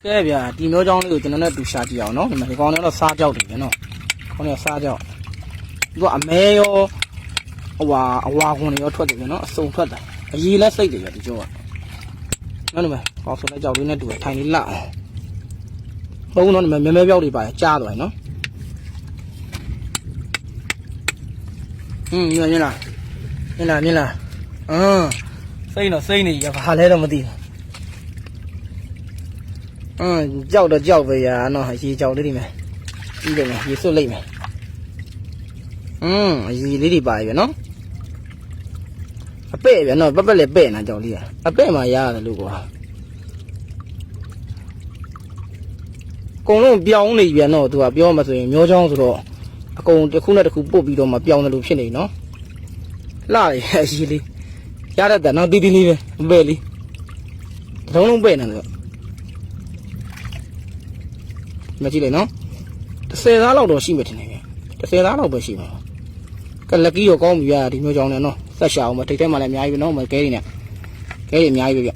ကဲဗျာဒီမျိုးကြောင်းလေးကိုကျွန်တော်နဲ့တူရှာကြည့်အောင်နော်ဒီမှာဒီကောင်လေးတော့စားကြောက်တယ်ဗျာနော်ခေါင်းလေးစားကြောက်သူကအမဲရောအဝါခွန်ရောထွက်တယ်ဗျာနော်အစုံထွက်တယ်အရေးလက်စိတ်တယ်ဗျာဒီကြောကနော်ဒီမှာကောင်းဆိုတဲ့ကြောက်လေးနဲ့တူတယ်ထိုင်လေးလှအောင်ဘုံတော့ဒီမှာမဲပြောက်တွေပါတယ်ကြားသွားနော်မြင်လားစိတ်တော့စိတ်နေရဘာလဲတော့မသိဘူးကြောက်တော့ကြောက်ပဲရာနော်ရေကြောက်လေးတွေမယ်ပြီးတယ်မယ်ရေစွတ်လိုက်မယ်ရေလေးတွေပါပြီဗျနော်အပဲ့ဗျနော်ပက်လည်းပဲ့နာကြောက်လေးအပဲ့မှာရတယ်လို့ကွာကုံလုံးပြောင်းနေဗျနော်သူကပြောမှဆိုရင်မျိုးချောင်းဆိုတော့အကုန်တစ်ခုနဲ့တစ်ခုပုတ်ပြီးတော့မှပြောင်းတယ်လို့ဖြစ်နေနော်လှရရေလေးရတဲ့တဲ့နော်တီးတီးလေးပဲပဲ့လေးတစ်လုံးလုံးပဲ့နေတယ်မကြည့်လိုက်နော်10သားလောက်တော့ရှိမှထင်တယ်ဗျ10သားလောက်ပဲရှိမှာကလက်ကီးရောကောင်းပြီဗျာဒီမျိုးကြောင်းနဲ့နော်ဆက်ရှာအောင်မထိတ်ထဲမှာလည်းအများကြီးပဲနော်မကဲနေနဲ့ကဲနေအများကြီးပဲဗျ